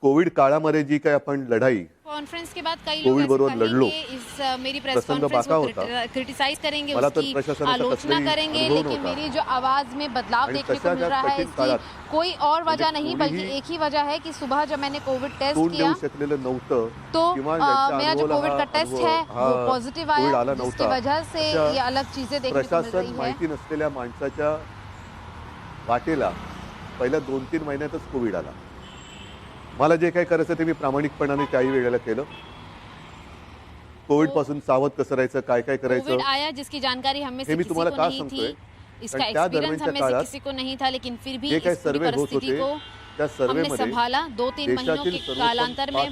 Covid काळामध्ये जी काही आपण लढाई कॉन्फ्रेंस के बाद कई लोग कोविड ऐसे बरोबर लढलो, कहेंगे इस मेरी प्रेस प्रसंग कॉन्फ्रेंस बाका को होता. क्रिटिसाइज करेंगे, मला तर उसकी प्रशासनाचा आलोचना कसलाही करेंगे, अनुभव लेकिन नव्हता. मेरी जो आवाज में बदलाव आणि देखने को तशा मिल त्या रहा है कठीण इसकी काळात कोई और वजह नहीं बल्कि कोणीही एक ही वजह है कि सुबह जब मैंने कोविड टेस्ट तोंड किया देऊ शकलेलं नव्हतं तो किंवा ज्यांच्या मेरा जो अनुभवाला कोविड का टेस्ट है वो पॉजिटिव कोविड आया, आला जिसकी नव्हता. वजह से अशा ये अलग चीजें देखने को मिल प्रशासन रही है. माहिती नसलेल्या माणसाच्या वाटेला पहिल्या 2-3 महिन्यातच कोविड आला. मला जे काही करायचं ते मी प्रामाणिकपणाने त्याही वेळेला केलं. कोविड पासून सावध कसं राहायचं, काय काय करायचं, कोविड आया जिसकी जानकारी हमें हे से मी किसी तुम्हाला को का नहीं सांगतोय, थी, इसका कारण त्या एक्सपीरियंस दरम्यानच्या हमें से काळात किसी को नहीं था, लेकिन फिर भी जे काही इस पूरी सर्वे होत परिस्थिति होते को त्या हमने सर्वेमध्ये संभाला. 2-3 महीनों देशातील के सर्वोत्तम कालांतर में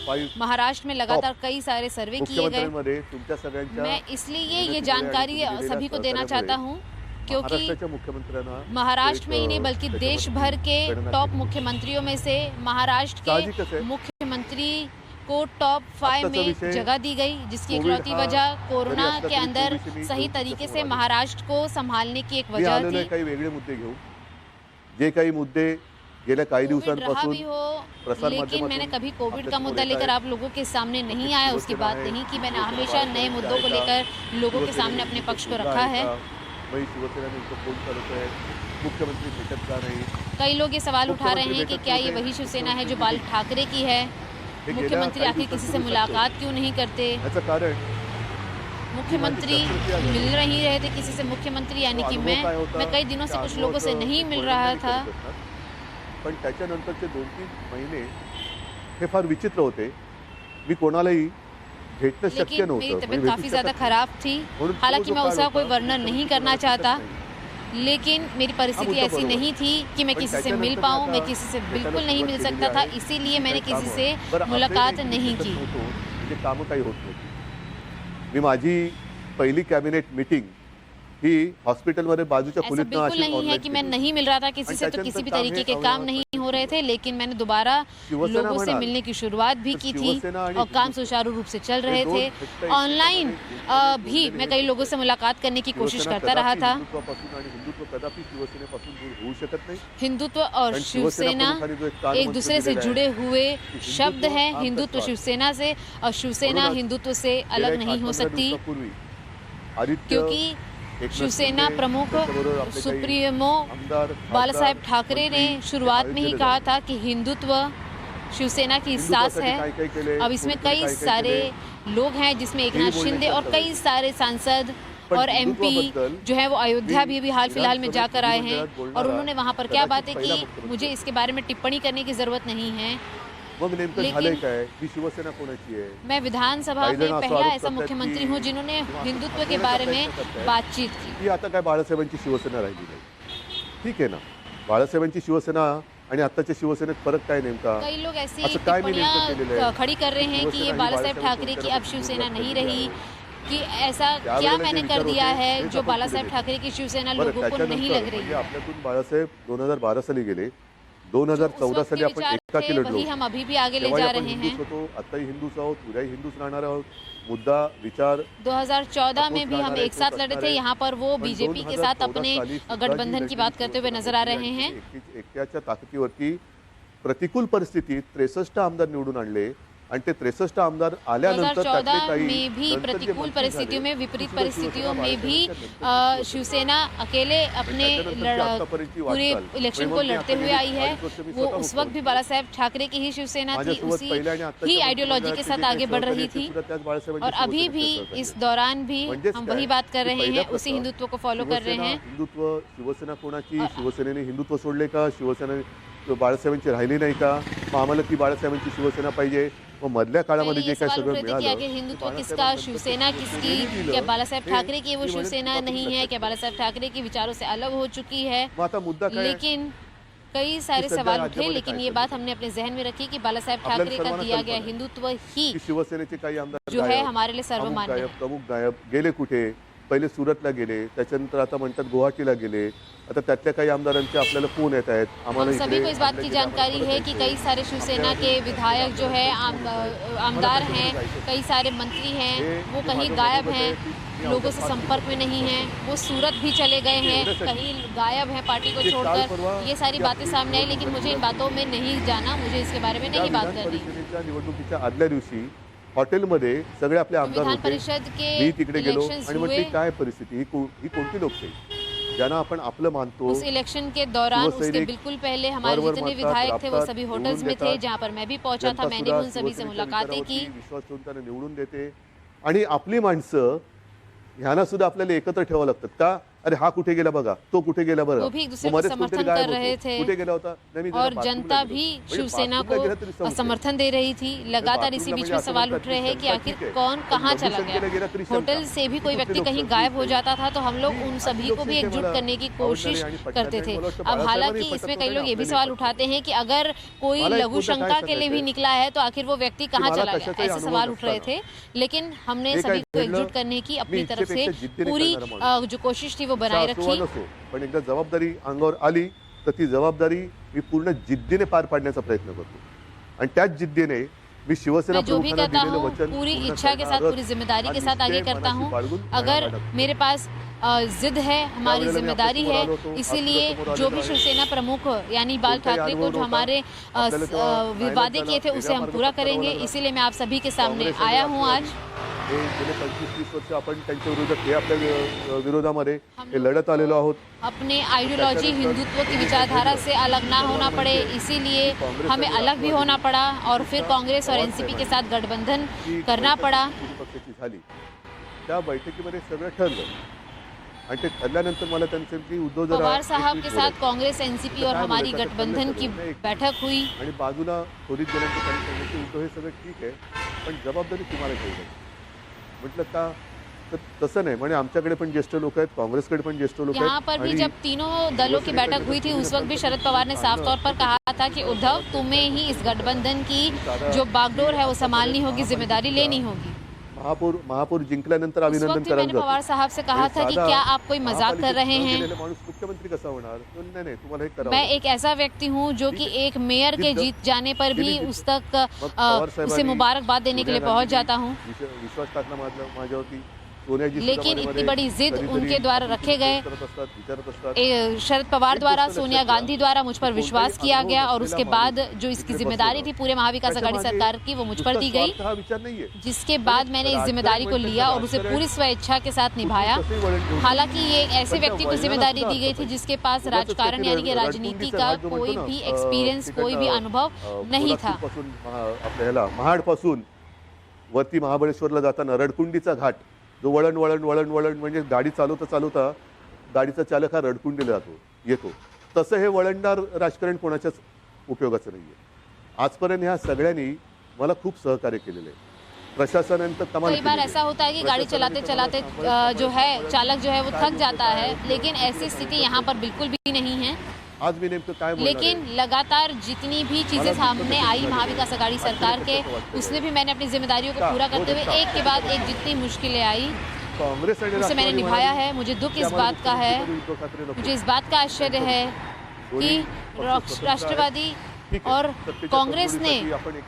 5 महाराष्ट्र में लगातार कई सारे सर्वे किए गए. मुख्यमंत्र्यांमध्ये तुमच्या सगळ्यांच्या मैं इसलिए ये मेहनतीमुळे जानकारी आणि तुम्ही सभी को दिलेल्या देना चाहता हूँ क्योंकि महाराष्ट्राच्या मुख्यमंत्र्यांना महाराष्ट्र में ही नहीं एक, बल्कि देश त्याच्यामध्ये भर के गणना टॉप केली. मुख्यमंत्रियों में से महाराष्ट्र साहजिकच के आहे. मुख्यमंत्री को टॉप 5 आत्ताचा में विषय जगह दी गई, जिसकी कोविड इकलौती हा वजह जरी कोरोना असला के तरी अंदर कोविडशी सही मी तरीके से संवाद. महाराष्ट्र को संभालने की एक मी वजह आलेलो आहे थी. काही वेगळे मुद्दे घेऊन. जे काही मुद्दे गेल्या काही कोविड रहा दिवसांपासून भी हो, प्रसार लेकिन माध्यमातून मैंने कभी कोविड आपल्या का समोर मुद्दा येत लेकर आहे. आप लोगों के सामने नहीं आपली आया, उसकी शिवसेना बात आहे, नहीं की. मैंने शिवसेना हमेशा नए बाळासाहेब मुद्दों को आहे का? लेकर लोगों के शिवसेनेने सामने अपने पक्ष को मुद्दा रखा आहे है. का? मग शिवसेनेने इथं फोन करत आहे, मुख्यमंत्री भेटत का नाही. कई लोग ये सवाल उठा रहे हैं कि मुख्यमंत्री क्या ये भेटत वही होते, शिवसेना है जो मुख्यमंत्री बाल ठाकरे की है. हे गेल्या मुख्यमंत्री काही आखिर किसी से दिवसांपूर्वी मुलाकात क्यों नहीं करते. याचं कारण मुख्यमंत्री मिल नहीं रहे थे किसी से. मुख्यमंत्री यानी कि मैं कई दिनों से कुछ लोगों से नहीं मिल रहा था. पण त्याच्यानंतरचे 2-3 महिने हे फार विचित्र होते. मी कोणालाही भेटणं शक्य लेकिन नव्हतं. मेरी म्हणजे तबीयत भेटू काफ़ी शकत ज़्यादा नाही. खराब थी. म्हणून तो हालांकि जो मैं काळ उसका कोई होता, वर्णन तो नहीं तुमचा करना मला चाहता, शकत नाही. लेकिन मेरी परिस्थिति मुद्दा ऐसी बरोबर. नहीं थी कि मैं पण किसी से त्याच्यानंतर मिल मी पाऊँ. आता मैं किसी से भेटायला बिल्कुल नहीं मिल सुरुवात सकता केलेली था, आहे. इसीलिए मैंने काही किसी कामं. से बरं, आपले मुलाकात काही नहीं दिवसात की. नव्हतो, म्हणजे कामं काही होत नव्हती. मी माझी पहिली कॅबिनेट मीटिंग ही हॉस्पिटलमध्ये बाजूच्या ऐसा खोलीत बिल्कुल नहीं है कि मैं नहीं मिल रहा था किसी से, तो किसी भी तरीके के काम नहीं हो रहे थे. लेकिन मैंने दोबारा लोगों से मिलने की शुरुआत भी की थी और काम सुचारू रूप से चल रहे थे. ऑनलाइन भी मैं कई लोगों से मुलाकात करने की कोशिश करता रहा था. हिंदुत्व कदापि शिवसेनेपासून दूर होऊ शकत नाही. हिंदुत्व और शिवसेना एक दूसरे से जुड़े हुए शब्द हैं. हिंदुत्व शिवसेना से और शिवसेना हिंदुत्व से अलग नहीं हो सकती, क्योंकि शिवसेना प्रमुख सुप्रीमो बालासाहेब ठाकरे ने शुरुआत में ही कहा था कि हिंदुत्व शिवसेना की सास है. अब इसमें कई सारे लोग हैं, जिसमें एकनाथ शिंदे और कई सारे सांसद और एमपी जो है वो अयोध्या भी हाल फिलहाल में जाकर आए हैं. और उन्होंने वहां पर क्या बातें की, मुझे इसके बारे में टिप्पणी करने की जरूरत नहीं है. मग नेमकं झालंय काय? ही शिवसेना कोणाची आहे? मैं विधानसभा में पहला ऐसा मुख्यमंत्री हूँ जिन्होंने हिंदुत्व के बारे में बातचीत की. ही आता काय बाळासाहेबांची शिवसेना राहिली नाही. ठीक आहे ना, बाळासाहेबांची शिवसेना आणि आत्ताच्या शिवसेनेत फरक काय नेमका? कई लोग ऐसी असं काय मी नेमकं केलेलं टिप्पणियां आहे? खड़ी कर रहे हैं कि ये बालासाहेब ठाकरे की अब शिवसेना नहीं रही, कि ऐसा क्या मैंने कर दिया है जो बालासाहेब ठाकरे की शिवसेना बरं, लोगों को नहीं लग रही म्हणजे है. आपल्यातून बाळासाहेब 2012 साली गेले, 2014 साली आपण एकाकी लढलो. वही हम अभी भी आगे ले तेव्हाही जा आपण रहे हिंदूच हैं. होतो, आताही हिंदूच आहोत, उद्याही हिंदूच राहणार आहोत. मुद्दा विचार 2014 में भी हम एक साथ लड़े थे. यहाँ पर वो बीजेपी के साथ अपने गठबंधन की बात करते हुए नजर आ रहे हैं. एकट्याच्या ताकदीवरती प्रतिकूल परिस्थितीत 63 आमदार निवडून आणले आणि ते 63 आमदार आल्यानंतर त्यातले 2014 काही में भी नंतर जे प्रतिकूल मंत्री परिस्थितियों झाले, में, विपरीत ती सुद्धा परिस्थितियों शिवसेना में भी बाळासाहेबांच्या शिवसेना अकेले अपने त्याच्यानंतरची आतापर्यंतची पूरे वाटचाल. इलेक्शन मग को मी लड़ते आता हुए गेली आई है. 5 वर्ष मी वो स्वतः उस वक्त भी बालासाहेब ठाकरे की ही शिवसेना थी, माझ्यासोबत उसी पहिल्या आणि आत्ताच्या ही आइडियोलॉजी के मुख्यमंत्र्यांची साथ जी आगे बढ़ रही सहकार्याची थी. सुद्धा त्याच बाळासाहेबांची और अभी भी शिवसेनेची इस दौरान भी म्हणजेच हम काय? वही बात कर की रहे पहिल्या हैं, उसी प्रथा, हिंदुत्व को फॉलो कर रहे शिवसेना, हैं. हिंदुत्व शिवसेना कोणाची? शिवसेनेने हिंदुत्व सोडले का? शिवसेना बाळासाहेबांची राहिली नाही का? मग आम्हाला ती बाळासाहेबांची शिवसेना पाहिजे. मग मधल्या काळामध्ये जे ये काही सवाल सगळं उठ रहे थे कि आखिर मिळालं, हिंदुत्व किसका, शिवसेना किसकी, क्या बालासाहेब ठाकरे की वो शिवसेना नहीं है, क्या बालासाहेब ठाकरे के विचारों से अलग हो चुकी है. मग आता मुद्दा काय? लेकिन कई सारे सध्या सवाल उठे, राज्यामध्ये लेकिन काय ये चालू बात आहे? हमने अपने जहन में रखी कि बालासाहेब आपल्याला ठाकरे का सर्वांना दिया कल्पना गया आहे हिंदुत्व ही की शिवसेनेचे काही आमदार जो है गायब, हमारे लिए अमुक सर्वमान्य गायब, है. तमुक गायब, गेले कुठे? पहिले सुरतला गेले, त्याच्यानंतर आता म्हणतात गुवाहाटीला गेले, आता त्यातल्या काही आमदारांचे आपल्याला फोन येत आहेत, हम इकडे सभी को इस बात आणलं की गेलं, आम्हाला जानकारी परत है कि जायचंय. कई सारे शिवसेना आपल्या के विधायक जो है आमदार परत हैं, जायचं. कई सारे मंत्री हे हैं, वो जे कहीं माझं गायब मनोगत आहे हैं, की मी लोगों से अवघ्या 5 संपर्क में नहीं हैं, वो सूरत भी चले गए हैं, एवढ्यासाठी. कहीं गायब हैं पार्टी को ये काल छोड़कर. परवा ये सारी जी बातें आपली सामने आई, निवडणूक लेकिन मुझे झाली इन बातों में नहीं जाना, मुझे इसके बारे में या नहीं बात विधान करनी. परिषदेच्या निवडणुकीच्या आदल्या दिवशी हॉटेलमध्ये सगळे आपले आमदार विधान होते. परिषद के मी तिकडे गेलो इलेक्शंस आणि म्हटले हुए. काय परिस्थिती ही कोणती लोकशाही ज्यांना आपण आपलं मानतो. उस इलेक्शन के दौरान उसके शिवसैनिक बिल्कुल पहले हमारे वरवर जितने मारतात, विधायक थे वो राबतात, सभी निवडून होटल्स में थे, देतात. जहाँ पर मैं भी पहुंचा था. जनता मैंने सुद्धा भी उन सभी से शिवसेनेच्या मुलाकातें विचारावरती की. विश्वास ठेवून त्यांना निवडून देते. आणि आपली माणसं ह्यांना सुद्धा आपल्याला एकत्र ठेवावं लागतं का. अरे हा कुठे गेला बघा, तो कुठे गेला बरं. वो भी एक दूसरे मग को मध्येच कोणतरी समर्थन गायब कर रहे होतो. थे. कुठे गेला होता नाही, मी जरा और बाथरूमला जनता गेलो. भी म्हणजे शिवसेना बाथरूमला गेला तरी को संशय. समर्थन दे रही थी. लगातार इसी बीच में सवाल उठ रहे हैं कि आखिर कौन कहाँ चला गया. होटल से भी कोई व्यक्ति कहीं गायब हो जाता था, तो हम लोग उन सभी को भी एकजुट करने की कोशिश करते थे. अब हालांकि इसमें कई लोग ये भी सवाल उठाते हैं कि अगर कोई लघु शंका के लिए भी निकला है तो आखिर वो व्यक्ति कहाँ चला गया, ऐसे सवाल उठ रहे थे. लेकिन हमने सभी को एकजुट करने की अपनी तरफ से पूरी जो कोशिश थी वो बनाए रखी. पण एकदा जबाबदारी अंगावर आली तर ती जबाबदारी मी पूर्ण जिद्दीने पार पाडण्याचा प्रयत्न करतो. आणि त्याच जिद्दीने मी शिवसेना मैं जो भी प्रमुखांना करता दिलेलं हूँ वचन पूरी पूर्ण इच्छा के साथ, करणारच. पूरी जिम्मेदारी हा के साथ आगे निश्चय करता मनाशी हूँ. बाळगून अगर राहणार आहोत. मेरे पास जिद है, हमारी त्यावेळेला मी जिम्मेदारी आपल्या है, समोर आलो होतो, इसीलिए आपल्या समोर जो भी आलेलो आहे. शिवसेना प्रमुख यानी बाल कोणताही ठाकरे को अनुभव जो नव्हता. हमारे आपल्याला तेव्हा वादे राहिलं किए थे त्याला उसे हम वेगळा पूरा मार्ग करेंगे. पत्करावा इसीलिए मैं आप सभी के सामने काँग्रेस आणि आया हूँ आज. हे गेले 25-30 वर्ष आपण त्यांच्या विरोधात हे आपल्या विरोधामध्ये हे लढत आलेलो आहोत. अपने आइडियोलॉजी हिंदुत्व की विचारधारा से अलग ना होना पड़े, इसीलिए हमें अलग भी होना पड़ा और फिर कांग्रेस और एनसीपी के साथ गठबंधन करना पड़ा. पक्षाची झाली त्या बैठकीमध्ये सगळं ठरलं आणि ते ठरल्यानंतर मला त्यांचे की उद्धव जरा पवार एक साहब मिनिट के बोला. साथ कांग्रेस एनसीपी और काय हमारी बोलायचं? गठबंधन की ठरलं सगळं. बैठक हुई. आणि बाजूला खोलीत गेल्यानंतर त्यांनी सांगितलं की उद्धव हे सगळं ठीक आहे पण जबाबदारी तुम्हाला घ्यावी. म्हटलं का तर तसं नाही म्हणे आमच्याकडे पण ज्येष्ठ लोक आहेत, काँग्रेसकडे पण ज्येष्ठ लोक आहेत. यहाँ पर भी आणि जब तीनों दलों की बैठक हुई थी उस वक्त भी शरद पवार ने साफ तौर पर कहा था कि उद्धव तुम्हें ही इस गठबंधन की जो बागडोर है वो संभालनी होगी, जिम्मेदारी लेनी होगी. महापौर जिंकल्यानंतर उस अभिनंदन वक्त भी मैंने करायला पवार साहब से कहा था कि क्या आप कोई मजाक कर रहे हैं. माणूस मुख्यमंत्री कसा होणार. नाही नाही तुम्हाला हे करावं मैं लागेल. एक ऐसा व्यक्ति हूँ जो कि एक मेयर के जीत जाने पर भी उस तक मग पवार उसे साहेबांनी मुबारकबाद देने के लिए सोनिया पहुंच गांधी जाता हूँ. विश्वास टाकला माझ्यावरती. सोनियाजी सुद्धा लेकिन मध्ये इतनी बड़ी जिद कधीतरी उनके द्वारा रखे गए. करत असतात, विचारत असतात. शरद पवार द्वारा, गोष्ट सोनिया लक्षात घ्या. गांधी द्वारा मुझ पर विश्वास किया गया और उसके बाद जो इसकी तिकडे जिम्मेदारी बसलेला. थी पूरे महाविकास आघाड़ी त्याच्यामागे सरकार की वो मुझ पर दी नुसता गई, स्वार्थ हा विचार नाहीये. जिसके बाद मैंने इस जिम्मेदारी को लिया और उसे पूरी स्वेच्छा के साथ निभाया. कसंही वळण ठेवू. हालांकि ये एक ऐसे व्यक्ति को जिम्मेदारी दी गई थी जिसके पास राजकारण यानी कि राजनीति का कोई भी एक्सपीरियंस, कोई भी अनुभव नहीं था. सोलापूरपासून आपल्या ह्याला महाडपासून वरती महाबळेश्वरला जाताना रडकुंडीचा घाट जो वळण वळण वळण वळण म्हणजे गाडी चालवता चालवता गाडीचा चालक हा रडकुंडीला येतो. तसं हे वळणदार राजकारण कोणाच्याच उपयोगाचं नाहीये. आजपर्यंत ह्या सगळ्यांनी मला खूप सहकार्य केलेलं आहे. प्रशासनानंतर कमाल कई बार केलेली ऐसा आहे. होता है कि गाड़ी चलाते चलाते जो है चालक जो है वो थक जाता है, लेकिन ऐसी स्थिति यहाँ पर बिल्कुल भी नहीं है. आज मी नेमकं काय बोलणार आहे? लेकिन लगातार जितनी भी चीजें सामने आई महाविकास आघाड़ी सरकार के, उसमें भी मैंने अपनी जिम्मेदारियों को पूरा करते हुए एक के बाद एक जितनी मुश्किलें आई काँग्रेस आणि उसे मैंने राष्ट्रवादी निभाया म्हणाली है. मुझे दुख की इस आम्हाला बात का है, उद्धव ठाकरे नको. मुझे इस बात का आश्चर्य है कि राष्ट्रवादी और कांग्रेस ने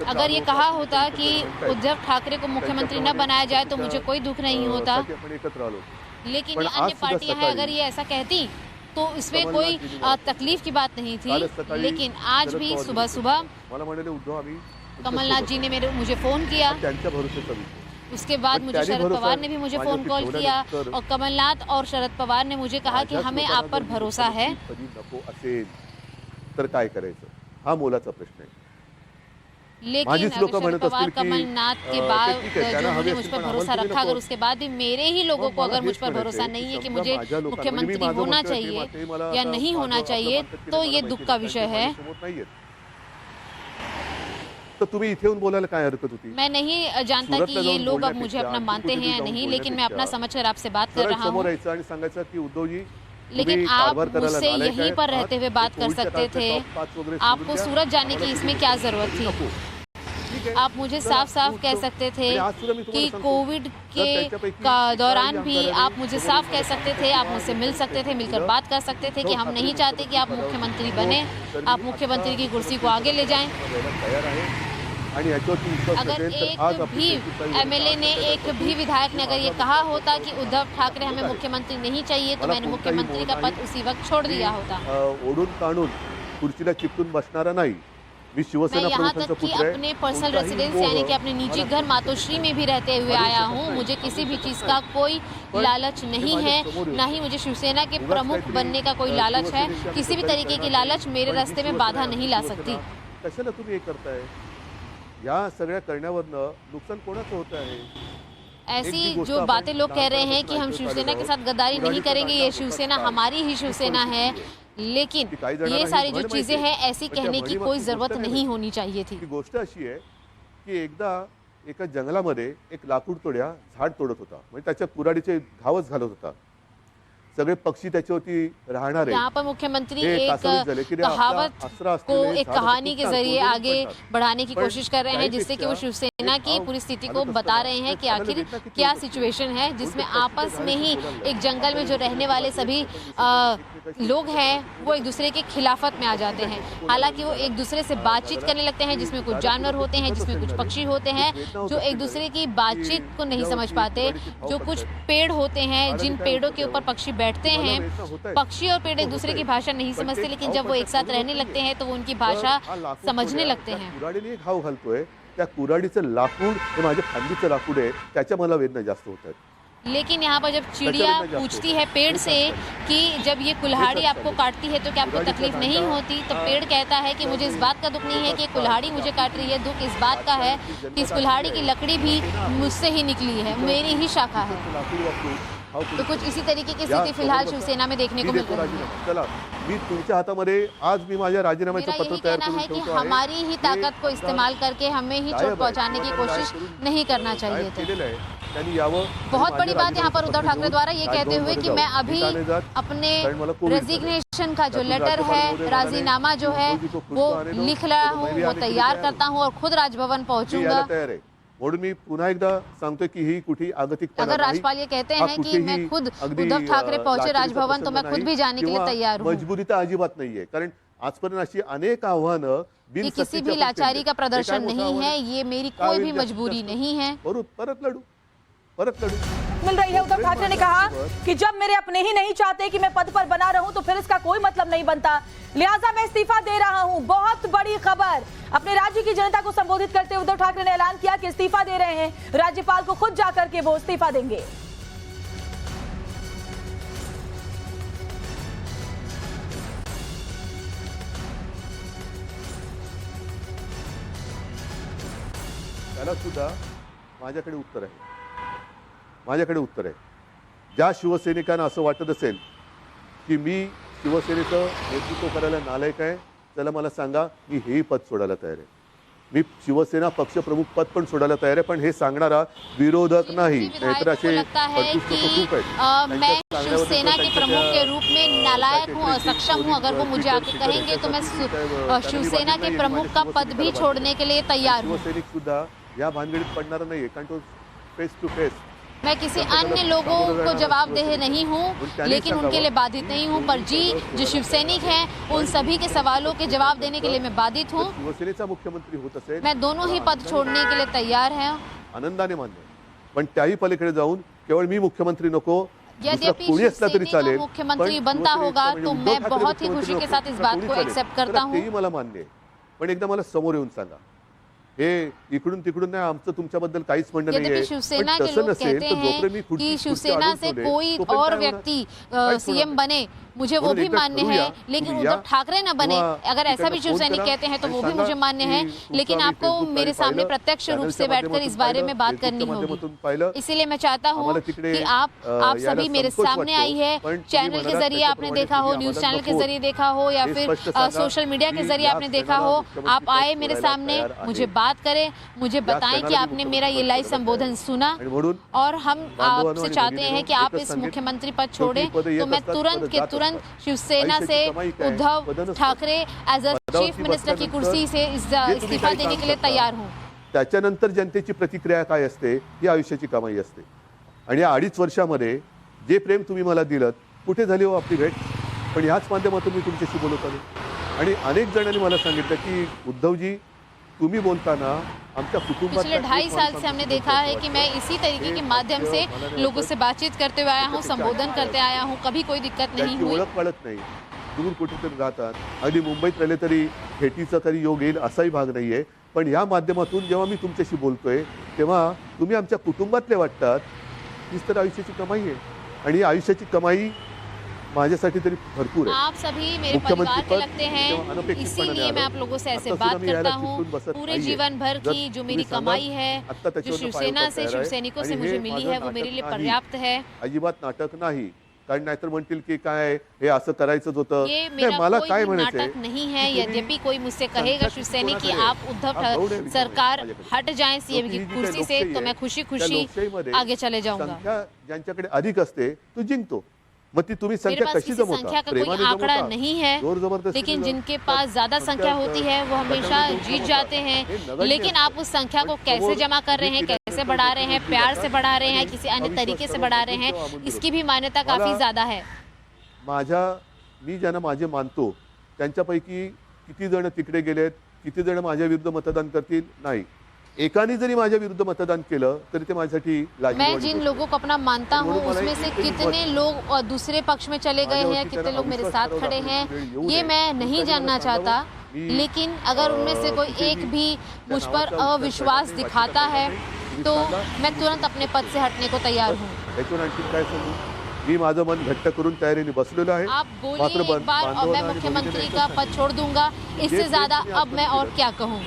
अगर ये कहा होता कि उद्धव ठाकरे को मुख्यमंत्री न बनाया जाए तो मुझे कोई दुख नहीं होता. साठी आपण एकत्र आलो. लेकिन पण ये आज अन्य सुद्धा पार्टियां हैं, अगर ये ऐसा कहती तो इसमें कोई तकलीफ की बात नहीं थी. कालच सकाळी लेकिन आज शरद भी पवार सुबह जी सुबह मला म्हणाले उद्धव आम्ही तुमच्या कमलनाथ सोबत जी ने मुझे फोन किया. आहोत. त्यांच्या भरोश्याचा विषय. उसके बाद पण मुझे त्यांनी शरद भरोसा पवार ने भी मुझे फोन माझ्यावरती कॉल किया ठेवल्यानंतर और कमलनाथ और शरद पवार ने मुझे कहा कि माझ्याच हमें लोकांना आप पर जर भरोसा है. कधी नको असेल तर काय करायचं हा मोलाचा प्रश्न आहे. लेकिन माझीच अगर लोकं शरद म्हणत पवार असतील की, कमलनाथ के ते बाद ठीक आहे, जो त्यांना हवी उन्होंने मुझ असतील, पर पण भरोसा आम्हाला रखा, अगर नको. उसके बाद भी मेरे ही लोगों मग को मला अगर मुझ हेच पर म्हणायचंय भरोसा की नहीं है कि समजा मुझे माझ्या लोकांना, मुख्यमंत्री म्हणजे मी होना माझं चाहिए म्हणतोय ते मला या आता नहीं होना माझं चाहिए, आपलं तो मला ये माहिती दुख का नाही, विषय त्यांचे है. माझ्यासमोर नाहीयेत. तर तुम्ही इथे येऊन बोलायला काय हरकत होती. मैं नहीं जानता कि ये लोग अब मुझे अपना मानते हैं या नहीं, लेकिन मैं अपना समझकर आपसे बात कर सरळ रहा समोर हूँ. यायचं आणि सांगायचं की उद्धवजी लेकिन तुम्ही आप कारभार करायला मुझसे नालायक यहीं आहे. पर रहते हुए बात कर कोविडच्या सकते काळातले थे. टॉप 5 वगैरे आपको सोडून द्या. सूरत जाने की आम्हाला इसमें तुम्ही क्या जरूरत थी. नको. ठीक ठीक आहे, आप मुझे चला, साफ साफ तू कह उठव. सकते थे आणि आज सुद्धा मी तुम्हाला कि सांगतो, कोविड जर के त्याच्यापैकी का काही दौरान भी आमदारांनी आप मुझे साफ कह सकते थे, आप मुझसे मिल सकते थे, मिलकर बात कर सकते थे कि हम नहीं चाहते कि आप मुख्यमंत्री बने, आप मुख्यमंत्री की कुर्सी को आगे ले जाएं। तयार आहे आणि याच्यावरती विश्वास अगर नसेल तर एक आज आपली भी शेवटची एमएलए ने, एक भी विधायक ने अगर ये कहा होता कि उद्धव ठाकरे हमें मुख्यमंत्री नहीं चाहिए, तो मैंने मुख्यमंत्री का पद उसी वक्त छोड़ दिया होता। ओढून ताणून खुर्चीला चिपटून बसणारा नाही. मी मैं शिवसेना यहाँ प्रमुखांचा तक कि पुत्र आहे. अपने पर्सनल कोणताही रेसिडेंस मोह यानी कि अपने निजी मला घर मातोश्री में भी रहते हुए आया हूँ। मुझे किसी भी चीज़ का कोई लालच नहीं है, ना ही मुझे शिवसेना के प्रमुख बनने का कोई लालच है। किसी भी तरीके की लालच मेरे रास्ते में बाधा नहीं ला सकती। कशाला तुम्ही हे करताय? या सगळ्या करण्यावरनं नुकसान कोणाचं होत आहे? ऐसी जो बातें लोग कह रहे हैं कि हम शिवसेना के साथ गद्दारी नहीं करेंगे, ये शिवसेना हमारी ही शिवसेना है, लेकिन ये सारी जो चीजें हैं ऐसी कहने की कोई जरूरत नहीं होनी चाहिए थी। ती गोष्ट अशी आहे की एकदा एका जंगलामध्ये एक लाकूड तोड्या झाड तोडत होता, म्हणजे त्याच्या कुऱ्हाडीचे घावच घालत होता. सगळे पक्षी त्याच्यावरती राहणार यहाँ पर मुख्यमंत्री एक कहावत को एक कहानी के जरिए आगे बढ़ाने की कोशिश कर रहे हैं, जिससे कि वो शिवसेना की पूरी स्थिति को बता रहे हैं कि आखिर क्या सिचुएशन है, जिसमें आपस में ही एक जंगल में जो रहने वाले सभी लोग हैं वो एक दूसरे के खिलाफत में आ जाते हैं। हालांकि वो एक दूसरे से बातचीत करने लगते हैं, जिसमें कुछ जानवर होते हैं, जिसमें कुछ पक्षी होते हैं जो एक दूसरे की बातचीत को नहीं समझ पाते। जो कुछ पेड़ होते हैं, जिन पेड़ों के ऊपर पक्षी बैठते हैं, पक्षी और पेड़ एक दूसरे की भाषा नहीं समझते, लेकिन जब वो एक साथ रहने लगते हैं तो वो उनकी भाषा समझने लगते हैं। कुऱ्हाडीने घाव घालतोय, त्या कुऱ्हाडीचं लाकूड हे माझ्या फांदीचं लाकूड आहे, त्याच्या मला वेदना जास्त होत आहेत. लेकिन यहाँ पर जब चिड़िया पूछती है पेड़ से कि जब ये कुल्हाड़ी आपको काटती है तो क्या आपको तकलीफ नहीं होती, तो पेड़ कहता है कि मुझे इस बात का दुख नहीं है कि कुल्हाड़ी मुझे काट रही है, दुख इस बात का है कि इस कुल्हाड़ी की लकड़ी भी मुझसे ही निकली है, मेरी ही शाखा है। तो कुछ इसी तरीके की स्थिति फिलहाल शिवसेना में देखने को मिल रही है। चला, मी तुमच्या हातामध्ये आज मी माझ्या राजीनाम्याचं मेरा पत्र यही तयार कहना करून है कि ठेवतो आहे. हमारी ही ताकद को इस्तेमाल करके हमें ही चोट पहुंचाने की कोशिश नहीं करना चाहिए थी। त्यांनी यावं. बहुत बड़ी बात यहाँ पर उद्धव ठाकरे द्वारा ये कहते हुए कि मैं अभी अपने रेजिग्नेशन का जो लेटर है, राजीनामा जो है वो लिख रहा हूँ, वो तैयार करता हूँ और खुद राजभवन पहुंचूंगा। तयार आहे. म्हणून मी पुन्हा एकदा सांगतोय की ही कुठे आगतिक अगर राज्यपाल ये कहते हैं कि मैं खुद उद्धव ठाकरे पहुंचे राजभवन, तो मैं खुद भी जाने के लिए तैयार हूँ। मजबुरी तर अजिबात नाहीये, कारण आजपर्यंत अशी अनेक आव्हानं ये किसी भी लाचारी का प्रदर्शन नहीं है, ये मेरी कोई भी मजबूरी नहीं है। परत लढू. मिल रही है। उद्धव ठाकरे ने कहा कि जब मेरे अपने ही नहीं चाहते कि मैं पद पर बना रहूं तो फिर इसका कोई मतलब नहीं बनता, लिहाजा मैं इस्तीफा दे रहा हूं। बहुत बड़ी खबर। अपने राज्य की जनता को संबोधित करते हुए उद्धव ठाकरे ने ऐलान किया कि इस्तीफा दे रहे हैं, राज्यपाल को खुद जाकर के वो इस्तीफा देंगे। त्याला सुद्धा माझ्याकडे उत्तर आहे. माझ्याकडे उत्तर आहे. ज्या शिवसैनिकांना असं वाटत असेल की मी शिवसेनेचं नेतृत्व करायला नालायक आहे, त्याला मला सांगा, मी हेही पद सोडायला तयार आहे. मी शिवसेना पक्षप्रमुख पद पण सोडायला तयार आहे, पण हे सांगणारा विरोधक नाही. नाहीतर असे खूप आहेत. मैं शिवसेना के प्रमुख के रूप में नालायक हूँ, असक्षम हूँ, अगर वो मुझे आके कहेंगे तो मैं शिवसेना के प्रमुख का पद भी छोड़ने के लिए तैयार हूँ। शिवसैनिक सुद्धा या भानगडीत पडणार नाहीये, कारण तो फेस टू फेस मैं किसी अन्य लोगों को जवाबदेह नहीं हूँ, लेकिन उनके लिए बाधित नहीं हूँ, पर जी जो शिवसैनिक हैं उन सभी के सवालों के जवाब देने के लिए मैं बाधित हूँ। शिवसेनेचा मुख्यमंत्री होत असेल, मैं दोनों ही पद छोड़ने के लिए तैयार है। आनंदाने मान्य, पण त्याही पलीकडे जाऊन केवळ मी मुख्यमंत्री नको, यद्यपि शिवसेना का मुख्यमंत्री बनता होगा तो मैं बहुत ही खुशी के साथ इस बात को एक्सेप्ट करता हूँ। तेही मला मान्य आहे, पण एकदा मला समोर येऊन सांगा. हे इकडून तिकडून नाही, आमचं तुमच्याबद्दल काहीच म्हणणं नाहीये. शिवसेना के लोग कहते हैं कि शिवसेना से कोई और व्यक्ति सीएम बने, मुझे वो भी मान्य है, लेकिन उद्धव ठाकरे न बने, अगर ऐसा भी शिवसैनिक कहते हैं तो वो भी मुझे मान्य है, लेकिन आपको मेरे सामने प्रत्यक्ष रूप से बैठकर इस बारे में बात करनी होगी। इसीलिए मैं चाहता हूँ कि आप सभी मेरे सामने आई है, चैनल के जरिए आपने देखा हो, न्यूज चैनल के जरिए देखा हो, या फिर सोशल मीडिया के जरिए आपने देखा हो, आप आए मेरे सामने, मुझे बात करें, मुझे बताएं कि आपने मेरा ये लाइव संबोधन सुना, और हम आपसे चाहते हैं कि आप इस मुख्यमंत्री पद छोड़ें, तो मैं तुरंत के तुरंत शिवसेना से Uddhav Thackeray as a chief minister की कुर्सी से इस्तीफा देने के लिए तैयार हूँ। त्याच्यानंतर जनतेची प्रतिक्रिया काय असते ही आयुष्याची कमाई असते. आणि या 2.5 वर्षामध्ये जे प्रेम तुम्ही मला दिलं, कुठे झाली हो आपली भेट? पण ह्याच माध्यमातून मी तुमच्याशी बोलत आलो. आणि अनेक जणांनी मला सांगितलं की उद्धवजी, तुम्ही बोलताना आमच्या कुटुंबात पिछले 2.5 साल से हमने देखा है कि मैं इसी तरीके के माध्यम से लोगों से बातचीत करते हुए आया हूँ, संबोधन करते आया हूँ, कभी कोई दिक्कत नहीं त्यांची हुई. ओळख पडत नाही, दूर कुठेतरी राहतात, अगदी मुंबईत राहिले तरी भेटीचा कधी योग येईल असाही भाग नाहीये. पण या माध्यमातून जेव्हा मी तुमच्याशी बोलतोय तेव्हा तुम्ही आमच्या कुटुंबातले वाटतात. हीच तर आयुष्याची कमाई आहे. आणि आयुष्याची कमाई माझ्यासाठी तरी भरपूर आहे. आप सभी मेरे परिवार के लगते हैं, इसीलिए मैं आप लोगों से ऐसे बात करता हूँ. पूरे जीवन भर की जो मेरी कमाई है, जो शिवसेना से, शिवसैनिकों से मुझे मिली है, वो मेरे लिए पर्याप्त है. अजिबात नाटक नाही. कारण नाहीतर म्हणतील की काय हे असं करायचंच होतं. ये नाही, मेरा मला कोई काय भी म्हणायचंय नाटक नहीं है. यद्यपि कोई मुझसे कहेगा शिवसैनिक की आप उद्धव सरकार हट जाएं सीएम की कुर्सी से, तो मैं खुशी खुशी आगे चले जाऊंगा. संख्या ज्यांच्याकडे अधिक असते तो जिंकतो. मग ती तुम्ही मेरे संख्या पास कशी किसी जमवता? संख्या का कोई प्रेमाने आंकड़ा जमवता? नहीं है, जोर जबरदस्ती लेकिन जमवता? जिनके पास ज्यादा संख्या होती है वो हमेशा जीत जाते हैं. लेकिन आप उस संख्या को कैसे जमा कर रहे हैं, कैसे बढ़ा रहे हैं, प्यार से बढ़ा रहे हैं, किसी अन्य तरीके से बढ़ा रहे हैं, इसकी भी मान्यता काफी ज्यादा है. मी ज्यांना माझे मानतो त्यांच्यापैकी किती जण तिकडे गेलेत, किती जण माझ्या विरुद्ध मतदान करतील? नाही. एकाने जरी माझ्या विरुद्ध मतदान केलं तरी ते माझ्यासाठी मैं जिन लोगों को अपना मानता हूँ उसमें से कितने लोग दूसरे पक्ष में चले गए हैं, कितने लोग मेरे साथ खड़े हैं, ये मैं नहीं जानना चाहता. लेकिन अगर उनमें से कोई एक भी मुझ पर अविश्वास दिखाता है तो मैं तुरंत अपने पद से हटने को तैयार हूँ. याच्यावर आणखी काय सांगू? मी माझं मन घट्ट करून तयारीने बसलेलो आहे. आप बोलिए एक बार और मैं मुख्यमंत्री का पद छोड़ दूंगा. इससे ज्यादा अब मैं और क्या कहूँ?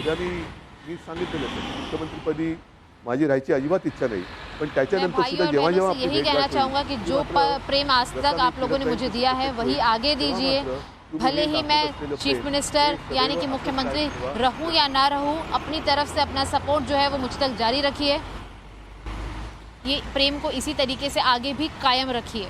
मी सांगितलेलं मुख्यमंत्रीपदी माझी राहायची अजिबात इच्छा नाही. पण मैं त्याच्यानंतर भाई सुद्धा और जेव्हा बहनों जेव्हा से आपली यही भेट कहना गाठ चाहूंगा कि जो प्रेम आज तक आप लोगों ने मुझे दिया है वही आगे दीजिए. भले ही मैं चीफ मिनिस्टर यानी कि मुख्यमंत्री रहूं या ना रहूं, अपनी तरफ से अपना सपोर्ट जो है वो मुझ तक जारी रखिए. ये प्रेम को इसी तरीके से आगे भी कायम रखिए.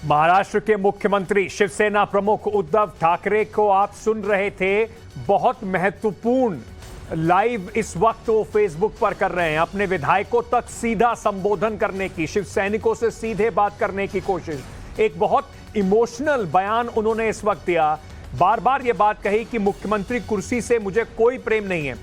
महाराष्ट्र के मुख्यमंत्री शिवसेना प्रमुख उद्धव ठाकरे को आप सुन रहे थे. बहुत महत्वपूर्ण लाइव इस वक्त वो फेसबुक पर कर रहे हैं. अपने विधायकों तक सीधा संबोधन करने की, शिवसैनिकों से सीधे बात करने की कोशिश. एक बहुत इमोशनल बयान उन्होंने इस वक्त दिया. बार बार ये बात कही कि मुख्यमंत्री कुर्सी से मुझे कोई प्रेम नहीं है.